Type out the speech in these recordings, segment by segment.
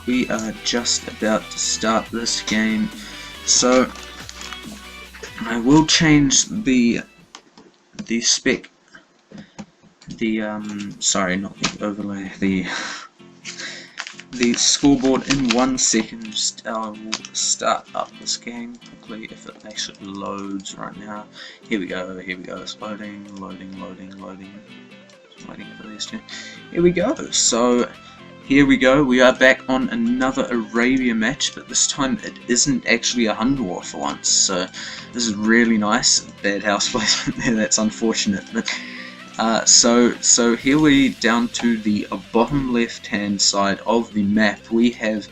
we are just about to start this game, so I will change the spec, sorry, not the overlay, the scoreboard in 1 second. Just will start up this game quickly if it actually loads right now. Here we go, it's loading, waiting for these two. Here we go. So here we go, we are back on another Arabia match, but this time it isn't actually a Hun war for once, so this is really nice. Bad house placement there, that's unfortunate. But so here we down to the bottom left hand side of the map. We have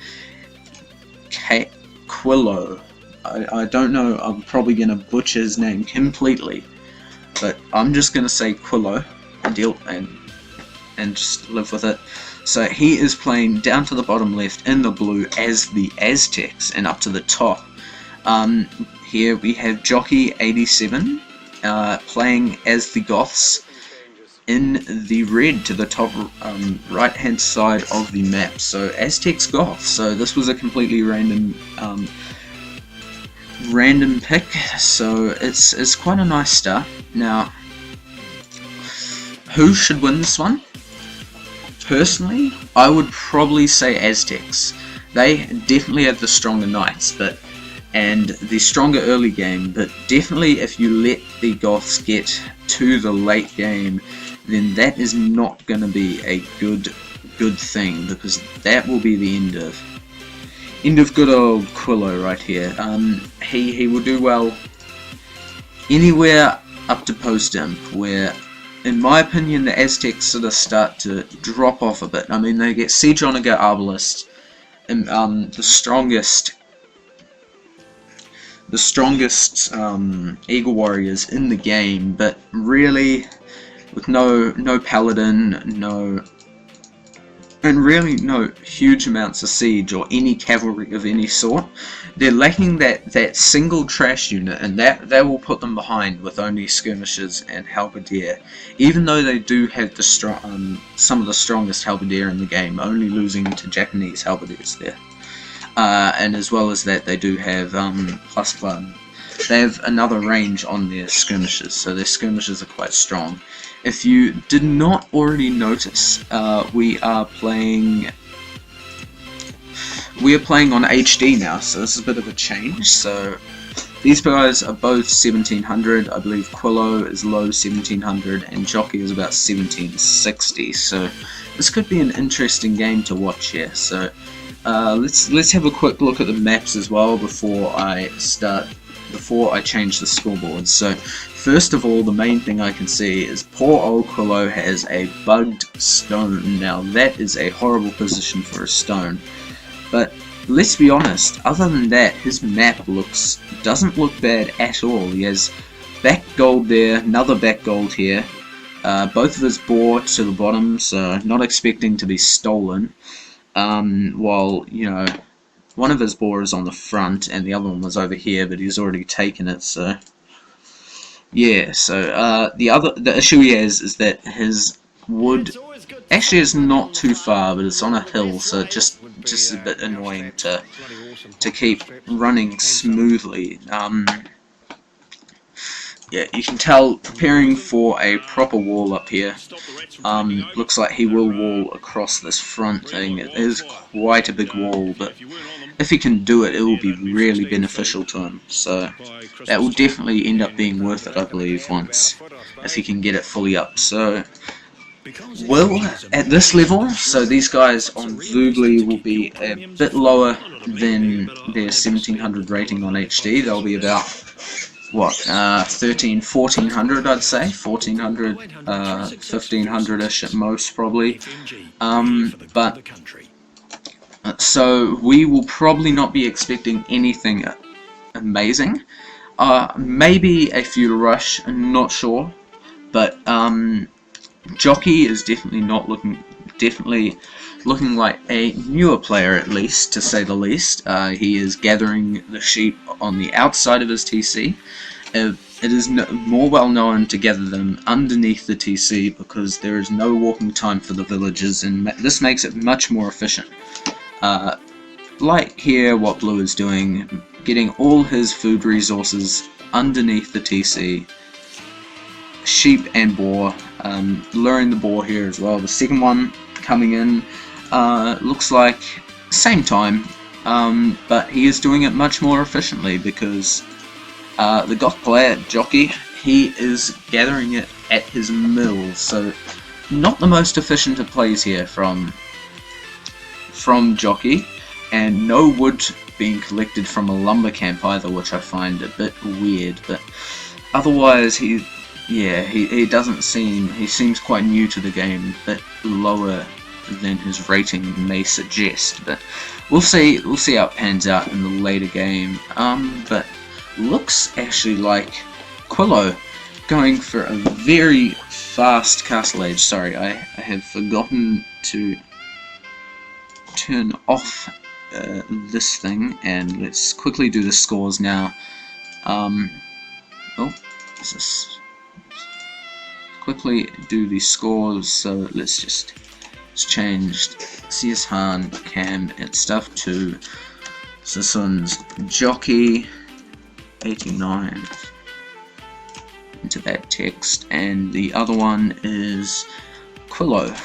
kwLo. I don't know, I'm probably going to butcher his name completely, but I'm just going to say kwLo and just live with it. So he is playing down to the bottom left in the blue as the Aztecs, and up to the top here we have jochi87 playing as the Goths in the red to the top right hand side of the map. So Aztecs Goths, so this was a completely random pick, so it's quite a nice start. Now, who should win this one? Personally, I would probably say Aztecs. They definitely have the stronger knights, and the stronger early game, but definitely if you let the Goths get to the late game, then that is not going to be a good thing, because that will be the end of good old kwLo right here. He will do well anywhere up to post-imp, where in my opinion the Aztecs sort of start to drop off a bit. I mean, they get Siege on a Go Arbalist, and the strongest Eagle Warriors in the game, but really with no Paladin, and really no huge amounts of siege or any cavalry of any sort. They're lacking that single trash unit, and that will put them behind with only skirmishers and halberdier, even though they do have the some of the strongest halberdier in the game, only losing to Japanese halberdiers there. And as well as that, they do have plus one. They have another range on their skirmishers, so their skirmishers are quite strong. If you did not already notice, we are playing on HD now, so this is a bit of a change. So these guys are both 1700. I believe kwLo is low 1700 and Jochi is about 1760. So this could be an interesting game to watch here. So let's have a quick look at the maps as well before I change the scoreboard. So first of all, the main thing I can see is poor old kwLo has a bugged stone. Now that is a horrible position for a stone, but let's be honest, other than that, his map doesn't look bad at all. He has back gold there, another back gold here, both of his boar to the bottom, so not expecting to be stolen, while, you know, one of his boar is on the front and the other one was over here, but he's already taken it. So yeah, so the issue he has is that his wood actually is not too far, but it's on a hill, so just a bit annoying to keep running smoothly. Yeah, you can tell preparing for a proper wall up here. Looks like he will wall across this front thing. It is quite a big wall, but if he can do it, it will be really beneficial to him. So that will definitely end up being worth it, I believe, once, if he can get it fully up. So, well, at this level, so these guys on voobly will be a bit lower than their 1700 rating on HD. They'll be about, what, 1400, I'd say, 1400, 1500-ish at most, probably. So we will probably not be expecting anything amazing. Maybe a feudal rush, I'm not sure, but Jochi is definitely looking like a newer player, at least, to say the least. He is gathering the sheep on the outside of his TC. It is more well known to gather them underneath the TC because there is no walking time for the villagers, and this makes it much more efficient. Like here, what Blue is doing, getting all his food resources underneath the TC, sheep and boar, luring the boar here as well. The second one coming in looks like same time, but he is doing it much more efficiently because the goth player, Jochi, he is gathering it at his mill, so not the most efficient of plays here from Jochi, and no wood being collected from a lumber camp either, which I find a bit weird, but otherwise he doesn't seem, he seems quite new to the game, a bit lower than his rating may suggest, but we'll see how it pans out in the later game. But looks actually like kwLo going for a very fast castle age. Sorry, I have forgotten to turn off this thing, and let's quickly do the scores now. Quickly do the scores, so let's change CS Han, Cam, and stuff to, so this one's jochi87 into that text, and the other one is kwLo.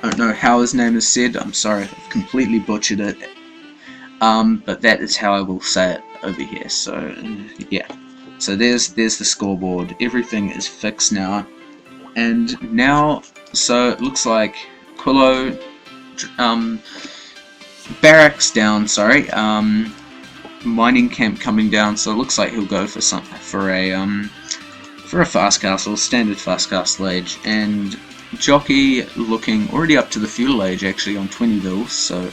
I don't know how his name is said, I'm sorry, I've completely butchered it, but that is how I will say it over here. So yeah, so there's the scoreboard, everything is fixed now, and now, so it looks like kwLo, barracks down, sorry, mining camp coming down, so it looks like he'll go for a fast castle, standard fast castle age, and Jochi looking already up to the feudal age actually on 20 vills, so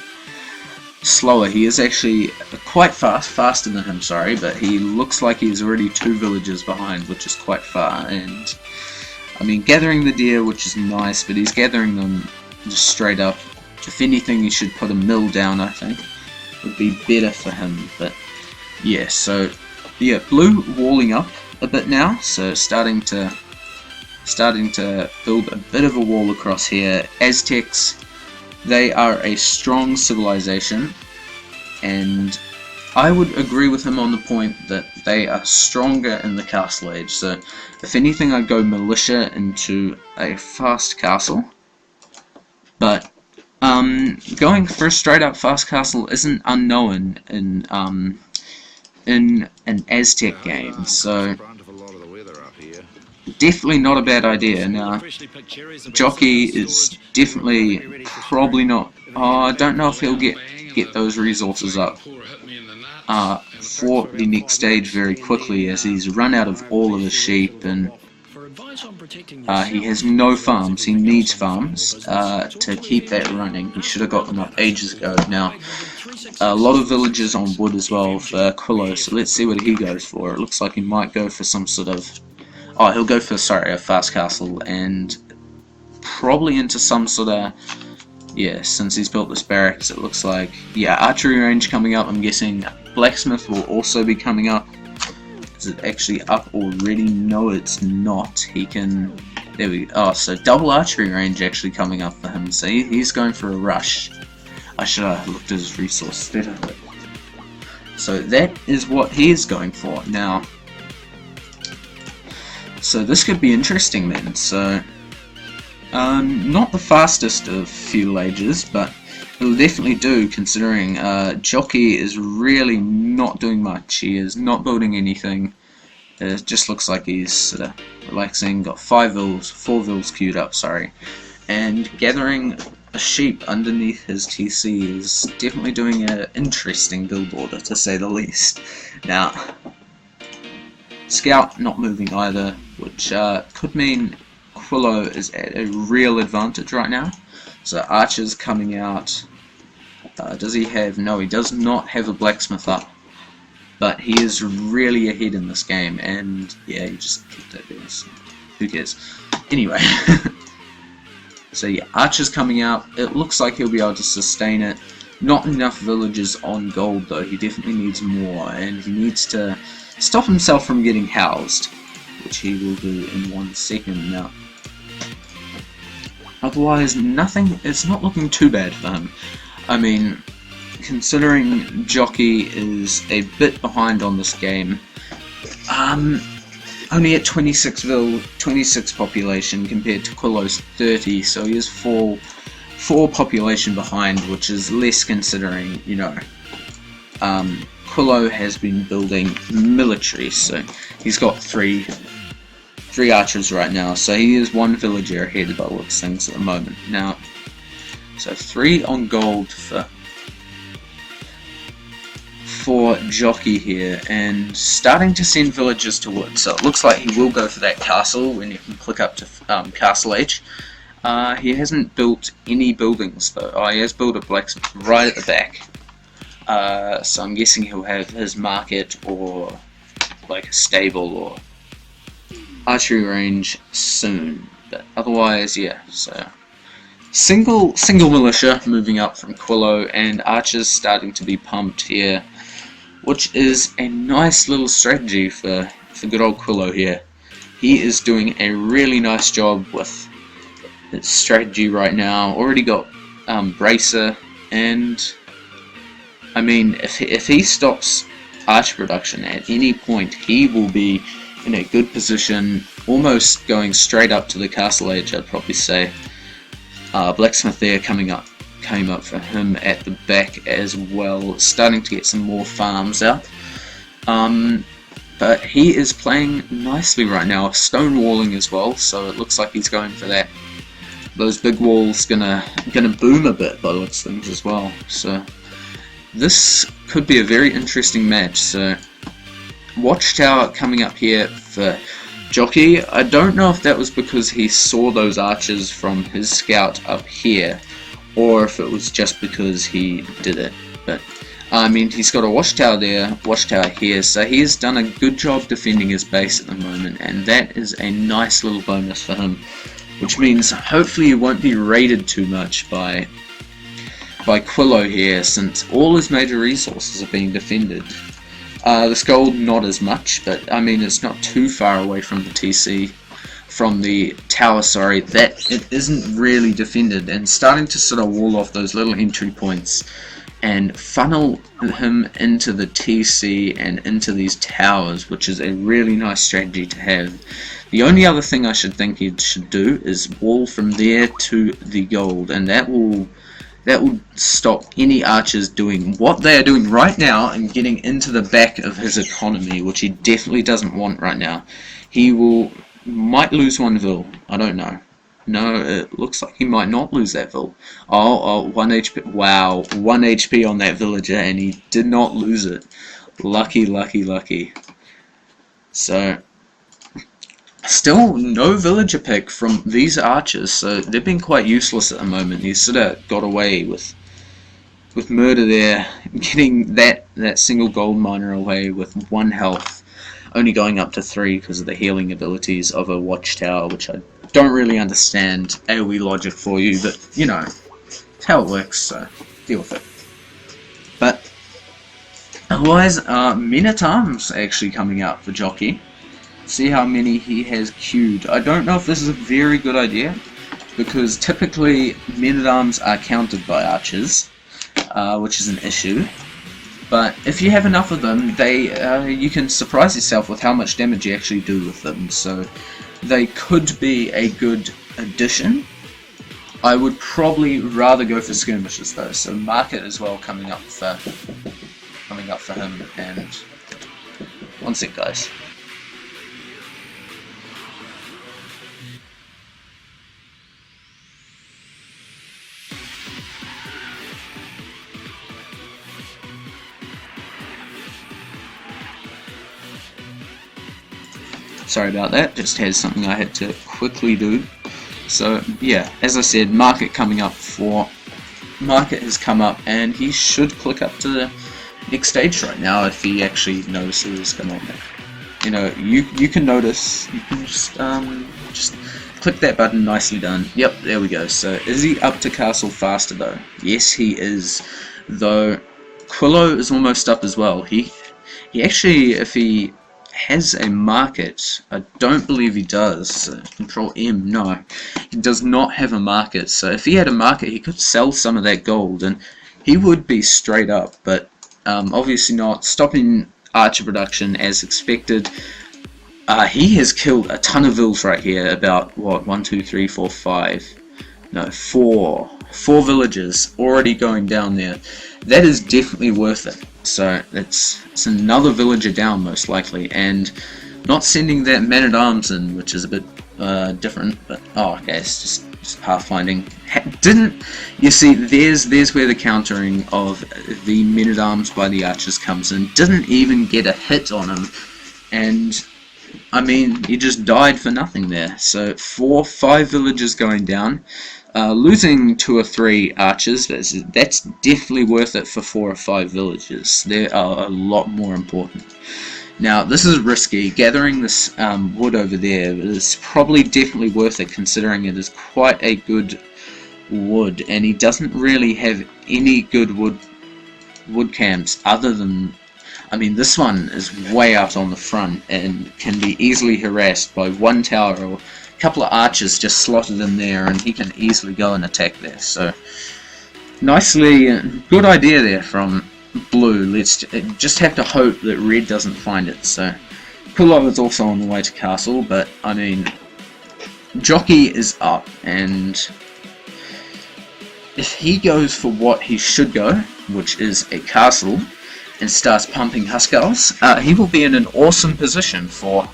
slower. He is actually quite faster than him, sorry, but he looks like he's already 2 villages behind, which is quite far. And I mean, gathering the deer, which is nice, but he's gathering them just straight up. If anything, he should put a mill down, I think. Would be better for him, but yeah, so yeah, Blue walling up a bit now, so starting to build a bit of a wall across here. Aztecs, they are a strong civilization, and I would agree with him on the point that they are stronger in the castle age, so if anything I'd go militia into a fast castle, but going for a straight up fast castle isn't unknown in an Aztec game, so definitely not a bad idea. Now, Jochi is definitely probably not. I don't know if he'll get those resources up for the next stage very quickly, as he's run out of all of his sheep, and he has no farms. He needs farms to keep that running. He should have got them up ages ago. Now, a lot of villages on wood as well for kwLo, so let's see what he goes for. It looks like he might go for some sort of... Oh, he'll go for, sorry, a fast castle, and probably into some sort of... Yeah, since he's built this barracks, it looks like... Yeah, archery range coming up, I'm guessing. Blacksmith will also be coming up. Is it actually up already? No, it's not. He can... There we go. Oh, so double archery range actually coming up for him. So he's going for a rush. I should have looked at his resources better. So that is what he is going for. Now... So this could be interesting then. So, not the fastest of feudal ages, but it'll definitely do, considering Jochi is really not doing much. He is not building anything. It just looks like he's sort of relaxing. Got 4 vills queued up, sorry. And gathering a sheep underneath his TC is definitely doing an interesting build order, to say the least. Now, Scout not moving either, which could mean kwLo is at a real advantage right now. So Archer's coming out. Does he have... No, he does not have a blacksmith up. But he is really ahead in this game, and yeah, you just keep that there. So who cares? Anyway. So yeah, Archer's coming out. It looks like he'll be able to sustain it. Not enough villages on gold though. He definitely needs more, and he needs to stop himself from getting housed, which he will do in 1 second. Now, otherwise, nothing. It's not looking too bad for him. I mean, considering Jockey is a bit behind on this game, only at 26 population compared to kwLo's 30, so he is four population behind, which is less considering, you know, kwLo has been building military, so he's got three archers right now, so he is one villager ahead by looks things at the moment. Now, so 3 on gold for Jockey here, and starting to send villagers to wood, so it looks like he will go for that castle when you can click up to Castle H. He hasn't built any buildings though. Oh, he has built a blacksmith right at the back, so I'm guessing he'll have his market or like a stable or archery range soon, but otherwise, yeah, so single militia moving up from kwLo, and archers starting to be pumped here, which is a nice little strategy for good old kwLo here. He is doing a really nice job with his strategy right now. Already got Bracer, and I mean, if he stops archer production at any point, he will be in a good position, almost going straight up to the castle edge, I'd probably say. Blacksmith there came up for him at the back as well, starting to get some more farms out. But he is playing nicely right now, stonewalling as well, so it looks like he's going for that. Those big walls gonna boom a bit by the looks of things as well. So this could be a very interesting match. So Watchtower coming up here for Jockey. I don't know if that was because he saw those archers from his scout up here, or if it was just because he did it. But I mean, he's got a watchtower there, watchtower here, so he has done a good job defending his base at the moment, and that is a nice little bonus for him, which means hopefully he won't be raided too much by kwLo here, since all his major resources are being defended. This gold not as much, but I mean, it's not too far away from the TC, from the tower, sorry, that it isn't really defended, and starting to sort of wall off those little entry points and funnel him into the TC and into these towers, which is a really nice strategy to have. The only other thing I should think he should do is wall from there to the gold, and that will stop any archers doing what they are doing right now and getting into the back of his economy, which he definitely doesn't want right now. He might lose one vill. I don't know. No, it looks like he might not lose that vill. Oh, 1 HP. Wow, 1 HP on that villager, and he did not lose it. Lucky, lucky, lucky. So, still no villager pick from these archers, so they've been quite useless at the moment. He's sort of got away with murder there, getting that single gold miner away with 1 health, only going up to 3 because of the healing abilities of a watchtower, which I don't really understand AoE logic for you, but you know, it's how it works, so deal with it. But otherwise, men at arms actually coming out for Jockey. See how many he has queued. I don't know if this is a very good idea, because typically men at arms are countered by archers, which is an issue. But if you have enough of them, you can surprise yourself with how much damage you actually do with them. So they could be a good addition. I would probably rather go for skirmishes though. So market as well coming up for him. And one sec, guys. Sorry about that, just had something I had to quickly do. So yeah, as I said, market coming up for market has come up, and he should click up to the next stage right now if he actually notices what's going on there. You know, you can notice. You can just click that button. Nicely done. Yep, there we go. So is he up to castle faster though? Yes, he is. Though kwLo is almost up as well. He actually, if he has a market. I don't believe he does. Control M, no. He does not have a market. So if he had a market, he could sell some of that gold, and he would be straight up, but obviously not. Stopping archer production as expected. He has killed a ton of vills right here. About, what, 1, 2, 3, 4, 5... No, four villages already going down there. That is definitely worth it. So it's another villager down most likely, and not sending that man-at-arms in, which is a bit different. But oh, okay, it's just pathfinding. Didn't you see? There's where the countering of the men-at-arms by the archers comes in. Didn't even get a hit on him, and I mean, he just died for nothing there. So 5 villagers going down. Losing 2 or 3 archers, that's definitely worth it for 4 or 5 villages. They are a lot more important. Now, this is risky. Gathering this wood over there is probably definitely worth it, considering it is quite a good wood, and he doesn't really have any good wood camps other than... I mean, this one is way out on the front and can be easily harassed by 1 tower or couple of archers just slotted in there, and he can easily go and attack there. So nicely, good idea there from blue. Let's just have to hope that red doesn't find it. So kwLo is also on the way to castle, but I mean, Jochi is up, and if he goes for what he should go, which is a castle, and starts pumping Huskarls, he will be in an awesome position for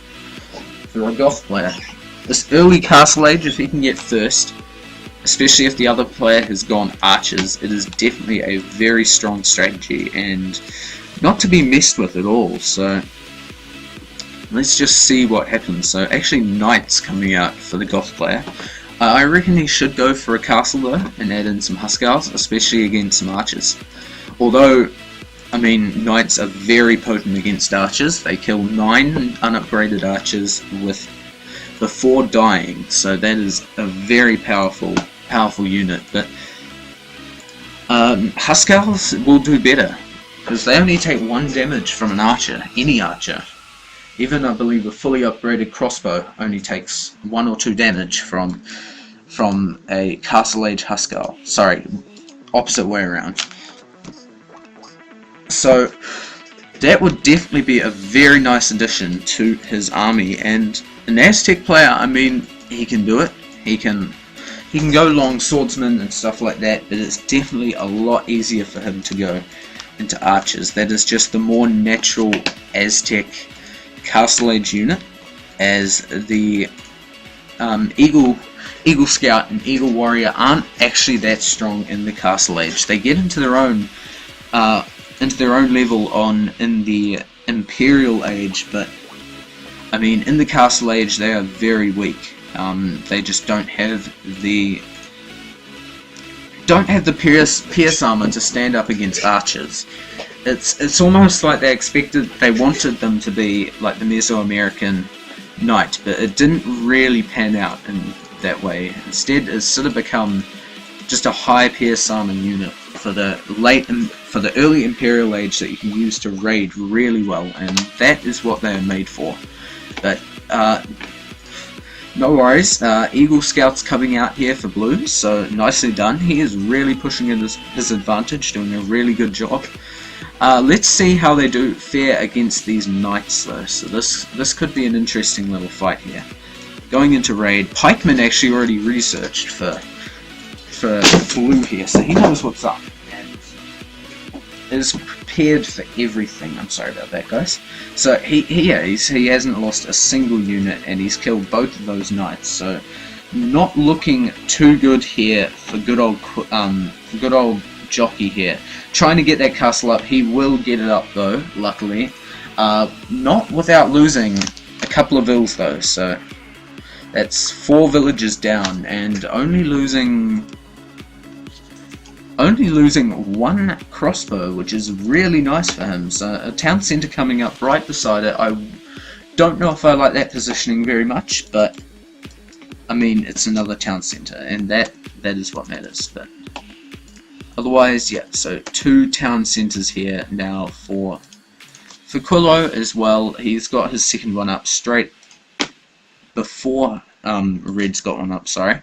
a Goth player. This early castle age, if he can get first, especially if the other player has gone archers, it is definitely a very strong strategy and not to be messed with at all. So let's just see what happens. So actually knights coming out for the Goth player. I reckon he should go for a castle though and add in some Huskarls, especially against some archers. Although, I mean, knights are very potent against archers. They kill 9 unupgraded archers before dying, so that is a very powerful unit. But Huskarls will do better, because they only take 1 damage from an archer, any archer. Even, I believe, a fully upgraded crossbow only takes 1 or 2 damage from a castle age Huskarl. Sorry, opposite way around. So that would definitely be a very nice addition to his army, and an Aztec player, I mean, he can do it. He can go long swordsman and stuff like that, but it's definitely a lot easier for him to go into archers. That is just the more natural Aztec castle age unit, as the Eagle Scout and Eagle Warrior aren't actually that strong in the castle age. They get into their own level in the Imperial age, but I mean, in the castle age they are very weak. They just don't have the pierce armor to stand up against archers. It's almost like they wanted them to be like the Mesoamerican knight, but it didn't really pan out in that way. Instead, it's sort of become just a high pierce armor unit for the early Imperial age that you can use to raid really well, and that is what they are made for. But no worries, Eagle Scout's coming out here for blue, so nicely done. He is really pushing in his advantage, doing a really good job. Let's see how they do fare against these knights though. So this could be an interesting little fight here. Going into raid, Pikeman actually already researched for blue here, so he knows what's up and is prepared for everything. I'm sorry about that, guys. So he hasn't lost a single unit, and he's killed both of those knights. So not looking too good here for good old Jochi here. Trying to get that castle up. He will get it up though, luckily. Not without losing a couple of vills though. So that's 4 villages down, and only losing 1 crossbow, which is really nice for him. So a town centre coming up right beside it. I don't know if I like that positioning very much, but I mean, it's another town centre, and that is what matters. But otherwise, yeah, so 2 town centres here now for For kwLo as well, he's got his second one up straight before Red's got one up, sorry.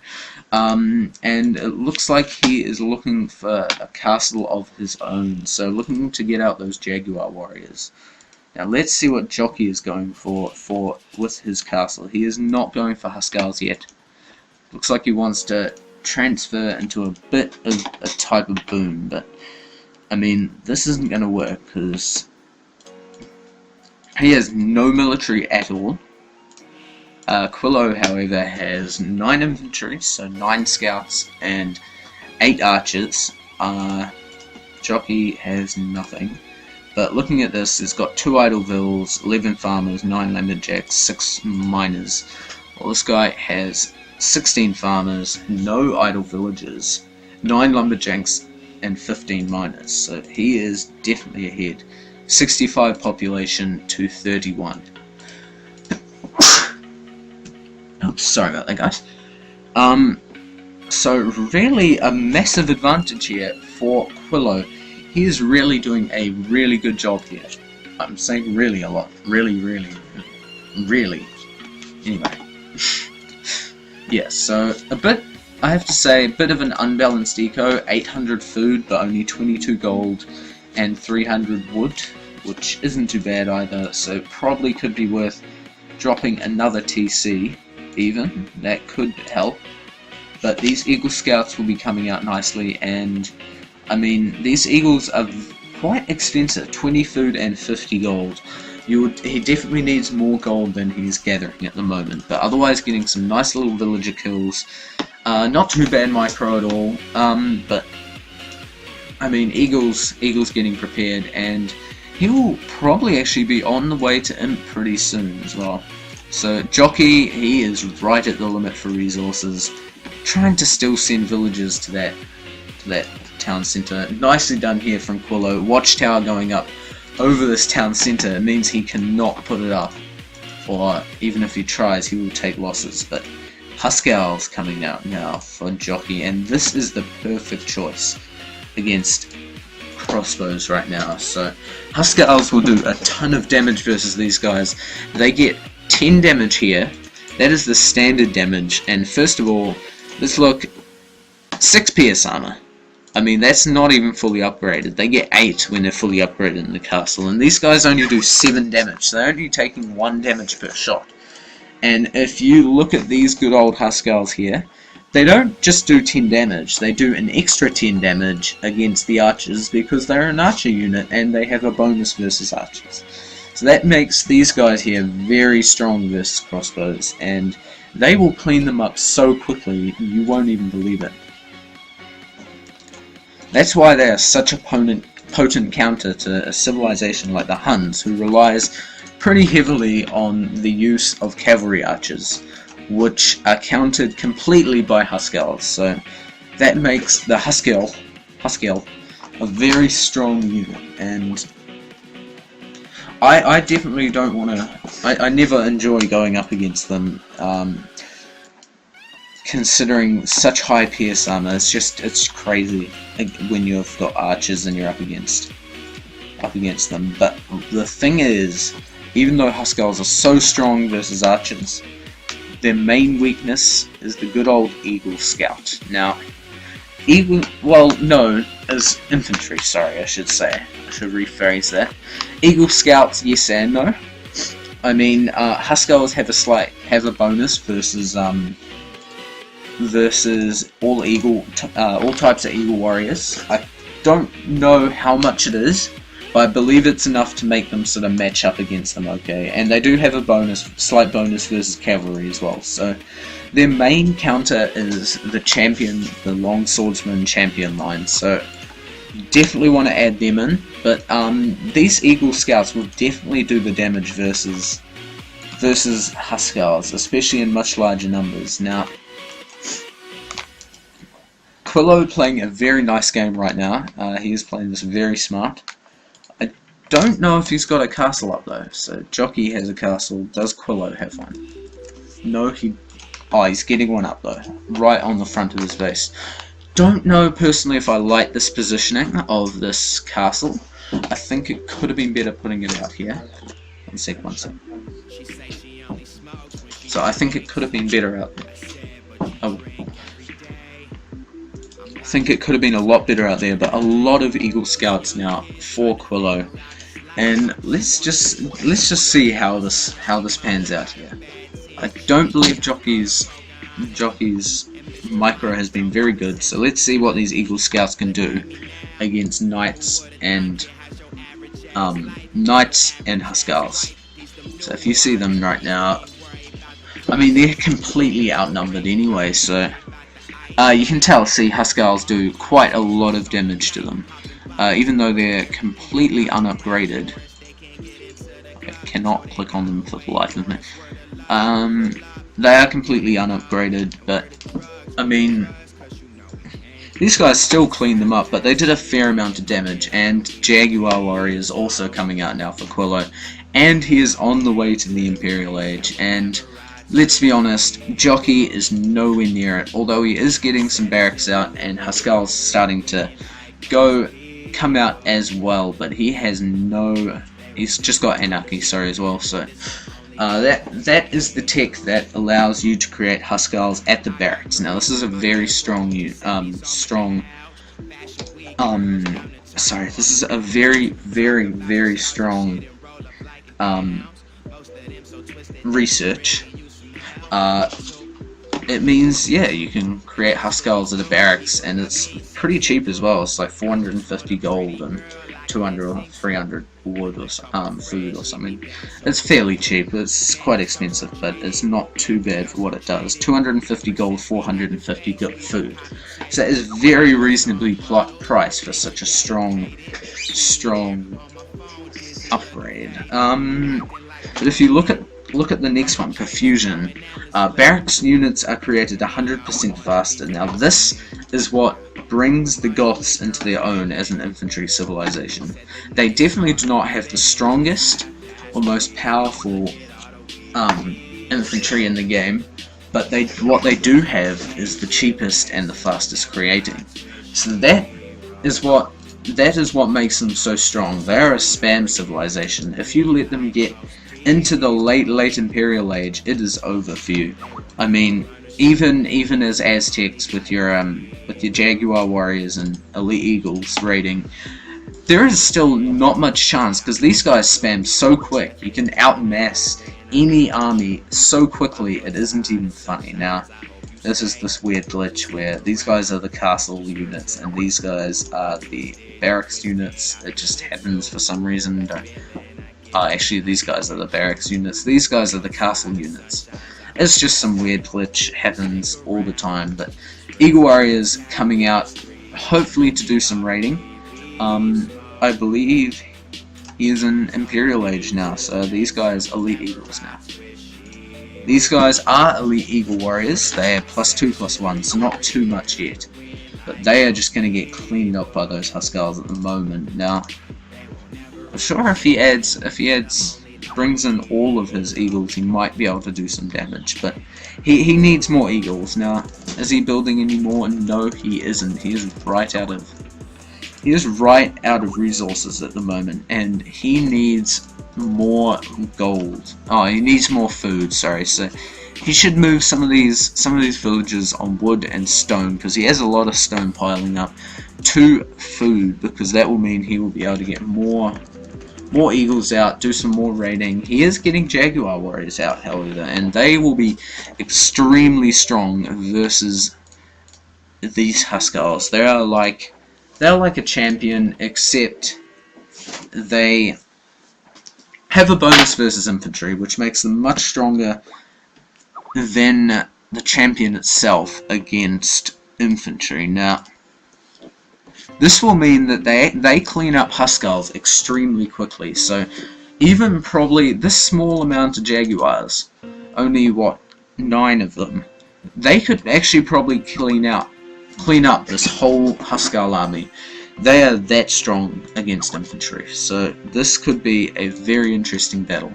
And it looks like he is looking for a castle of his own, so looking to get out those Jaguar warriors. Now let's see what Jochi is going for with his castle. He is not going for Huskarls yet. Looks like he wants to transfer into a bit of a type of boom, but I mean, this isn't going to work because he has no military at all. kwLo, however, has 9 infantry, so 9 scouts and 8 archers. Jochi has nothing. But looking at this, it's got 2 idle vills, 11 farmers, 9 lumberjacks, 6 miners. Well, this guy has 16 farmers, no idle villagers, 9 lumberjacks, and 15 miners. So he is definitely ahead. 65 population to 31. Oh, sorry about that, guys. So really a massive advantage here for kwLo. He is really doing a really good job here. I'm saying really a lot. Really. Anyway. Yeah, so I have to say, a bit of an unbalanced eco. 800 food, but only 22 gold and 300 wood, which isn't too bad either, so probably could be worth dropping another TC even. That could help. But these Eagle Scouts will be coming out nicely, and I mean, these Eagles are quite expensive, 20 food and 50 gold. He definitely needs more gold than he's gathering at the moment, but otherwise getting some nice little villager kills. Not too bad micro at all, but I mean, Eagle's getting prepared, and he will probably actually be on the way to Imp pretty soon as well. So Jochi, he is right at the limit for resources, trying to still send villagers to that town center. Nicely done here from kwLo. Watchtower going up over this town center. It means he cannot put it up, or even if he tries, he will take losses. But Huskarls coming out now for Jochi, and this is the perfect choice against crossbows right now. So Huskarls will do a ton of damage versus these guys. They get 10 damage here. That is the standard damage, and first of all, let's look. 6 PS armor. I mean, that's not even fully upgraded. They get 8 when they're fully upgraded in the castle, and these guys only do 7 damage, so they're only taking 1 damage per shot. And if you look at these good old Huskarls here, they don't just do 10 damage, they do an extra 10 damage against the archers because they're an archer unit and they have a bonus versus archers. So that makes these guys here very strong versus crossbows, and they will clean them up so quickly you won't even believe it. That's why they are such a potent counter to a civilization like the Huns, who relies pretty heavily on the use of cavalry archers, which are countered completely by Huskarls. So that makes the Huskarl a very strong unit, and I definitely don't want to. I never enjoy going up against them. Considering such high PS armor, it's crazy when you've got archers and you're up against them. But the thing is, even though Huskarls are so strong versus archers, their main weakness is the good old Eagle Scout. Now, known as infantry, sorry, I should rephrase that. Eagle Scouts, yes and no. I mean, Huskarls have a bonus versus all types of Eagle warriors. I don't know how much it is, but I believe it's enough to make them sort of match up against them, okay? And they do have a slight bonus versus cavalry as well. So their main counter is the champion, the long swordsman champion line. So definitely want to add them in. But these Eagle Scouts will definitely do the damage versus Huskarls, especially in much larger numbers. Now, kwLo playing a very nice game right now. He is playing this very smart. I don't know if he's got a castle up though. So Jochi has a castle. Does kwLo have one? No, he's getting one up though, right on the front of his base. Don't know personally if I like this positioning of this castle. I think it could have been better putting it out here. One sec. So I think it could have been better out there. Oh. I think it could have been a lot better out there, but a lot of Eagle Scouts now for kwLo. And let's just see how this pans out here. I don't believe Jochi's micro has been very good, so let's see what these Eagle Scouts can do against Knights and Huskars. So if you see them right now, I mean, they're completely outnumbered anyway, so you can tell, see, Huskars do quite a lot of damage to them. Even though they're completely unupgraded. I cannot click on them for the life of me. They are completely unupgraded, but I mean, these guys still clean them up, but they did a fair amount of damage. And Jaguar Warrior is also coming out now for kwLo, and he is on the way to the Imperial Age. And let's be honest, Jochi is nowhere near it, although he is getting some barracks out, and Huskar's starting to come out as well, but he has no, he's just got Anarchy, sorry, as well. So that is the tech that allows you to create Huskars at the barracks. Now this is a very strong this is a very strong research. It means, yeah, you can create Huskars at a barracks, and it's pretty cheap as well. It's like 450 gold and 200 or 300 wood or food or something. It's fairly cheap. It's quite expensive, but it's not too bad for what it does. 250 gold, 450 food. So that is very reasonably priced for such a strong upgrade. But if you look at the next one, Perfusion. Barracks units are created 100% faster. Now this is what brings the Goths into their own as an infantry civilization. They definitely do not have the strongest or most powerful infantry in the game, but what they do have is the cheapest and the fastest creating. So that is what makes them so strong. They are a spam civilization. If you let them get into the late Imperial Age, it is over for you. I mean, even as Aztecs with your Jaguar Warriors and Elite Eagles raiding, there is still not much chance, because these guys spam so quick. You can outmass any army so quickly, it isn't even funny. Now, this is this weird glitch where these guys are the castle units and these guys are the barracks units. It just happens for some reason. Actually, these guys are the barracks units. These guys are the castle units. It's just some weird glitch, happens all the time. But Eagle Warrior's coming out, hopefully to do some raiding. I believe he is in Imperial Age now, so these guys are Elite Eagles now. These guys are Elite Eagle Warriors. They are +2/+1, so not too much yet. But they are just going to get cleaned up by those Huskars at the moment. Now, I'm sure if he brings in all of his eagles, he might be able to do some damage, but he needs more eagles. Now, is he building any more? No, he isn't. He is right out of resources at the moment, and he needs more gold. Oh, he needs more food, sorry. So he should move some of these villages on wood and stone, because he has a lot of stone piling up, to food, because that will mean he will be able to get more eagles out, do some more raiding. He is getting Jaguar Warriors out, however, and they will be extremely strong versus these Huskars. They are like a champion, except they have a bonus versus infantry, which makes them much stronger than the champion itself against infantry. Now, this will mean that they clean up Huskars extremely quickly. So even probably this small amount of Jaguars, only what, 9 of them, they could actually probably clean up this whole Huskar army. They are that strong against infantry, so this could be a very interesting battle.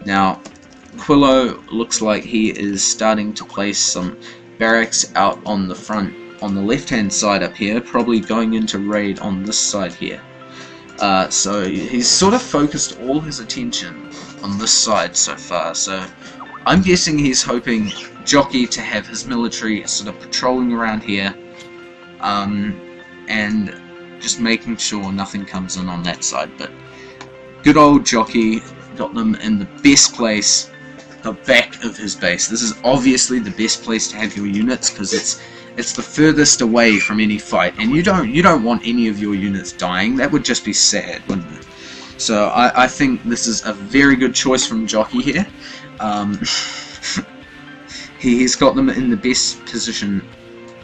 Now, kwLo looks like he is starting to place some barracks out on the front, on the left hand side up here, probably going into raid on this side here. So he's sort of focused all his attention on this side so far, so I'm guessing he's hoping Jockey to have his military sort of patrolling around here, and just making sure nothing comes in on that side. But good old Jockey got them in the best place, the back of his base. This is obviously the best place to have your units, because it's the furthest away from any fight, and you don't want any of your units dying. That would just be sad, wouldn't it? So I think this is a very good choice from Jockey here. He's got them in the best position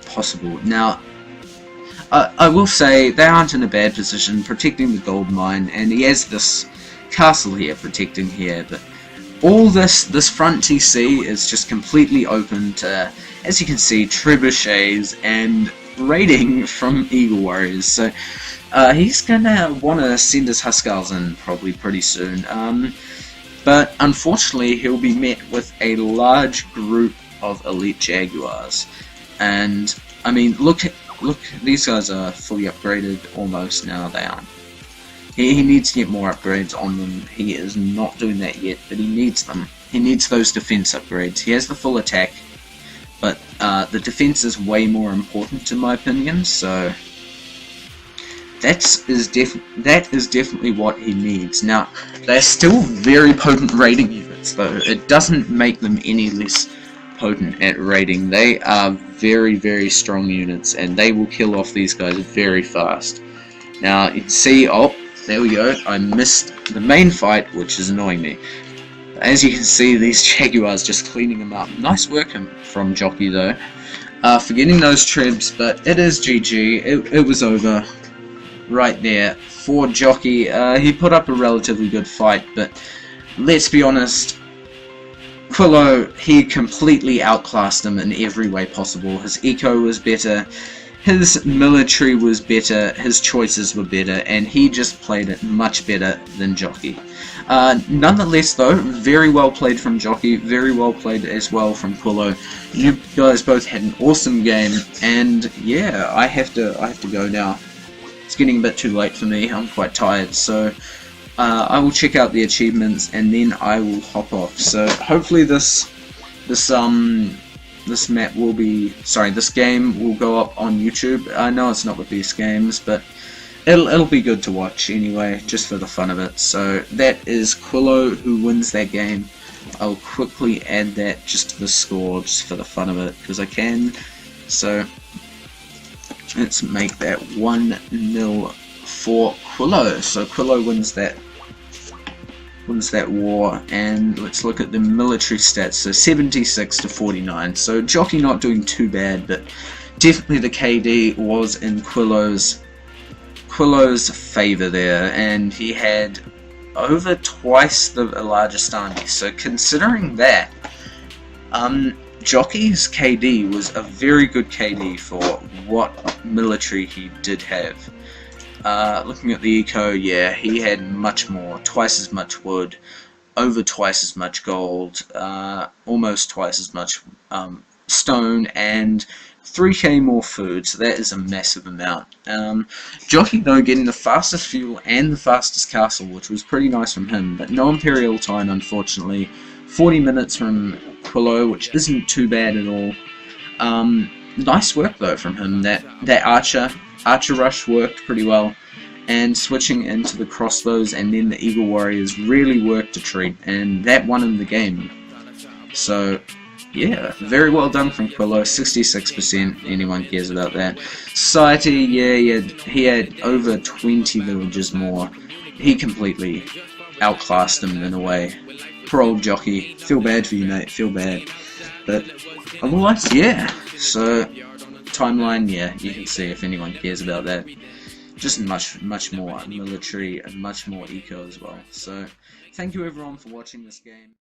possible. Now, I will say they aren't in a bad position, protecting the gold mine, and he has this castle here protecting here, but all this front TC is just completely open to, as you can see, trebuchets and raiding from Eagle Warriors. So he's gonna want to send his Huskars in probably pretty soon. But unfortunately, he'll be met with a large group of elite Jaguars. And I mean, look, these guys are fully upgraded almost now. They aren't. He needs to get more upgrades on them. He is not doing that yet, but he needs them. He needs those defense upgrades. He has the full attack, but the defense is way more important in my opinion, so that is definitely what he needs. Now, they're still very potent raiding units, though. It doesn't make them any less potent at raiding. They are very, very strong units, and they will kill off these guys very fast. Now, you can see, oh, there we go, I missed the main fight, which is annoying me. As you can see, these Jaguars just cleaning them up. Nice work from Jockey, though, for getting those trebs, but it is GG. It was over right there for Jockey. He put up a relatively good fight, but let's be honest, kwLo, he completely outclassed him in every way possible. His eco was better, his military was better, his choices were better, and he just played it much better than Jockey. Nonetheless, though, very well played from Jockey, very well played as well from kwLo. You guys both had an awesome game, and yeah, I have to go now. It's getting a bit too late for me. I'm quite tired, so I will check out the achievements and then I will hop off. So hopefully this map will be, sorry, this game will go up on YouTube. I know it's not the best games, but it'll be good to watch anyway, just for the fun of it. So that is kwLo who wins that game. I'll quickly add that just to the score, just for the fun of it, because I can. So let's make that 1-0 for kwLo. So kwLo wins that war, and let's look at the military stats. So 76 to 49. So Jockey not doing too bad, but definitely the KD was in kwLo's favor there, and he had over twice the largest army. So considering that, Jockey's KD was a very good KD for what military he did have. Looking at the eco, yeah, he had much more, twice as much wood, over twice as much gold, almost twice as much stone, and 3k more food, so that is a massive amount. Jockey, though, getting the fastest fuel and the fastest castle, which was pretty nice from him, but no Imperial time, unfortunately. 40 minutes from kwLo, which isn't too bad at all. Nice work, though, from him. That Archer rush worked pretty well, and switching into the crossbows and then the Eagle Warriors really worked a treat, and that won him the game. So yeah, very well done from kwLo, 66%, anyone cares about that. Society, yeah, he had over 20 villages more. He completely outclassed him in a way. Poor old Jockey, feel bad for you, mate, feel bad. But otherwise, yeah, so timeline, yeah, you can see if anyone cares about that. Just much more military and much more eco as well. So thank you everyone for watching this game.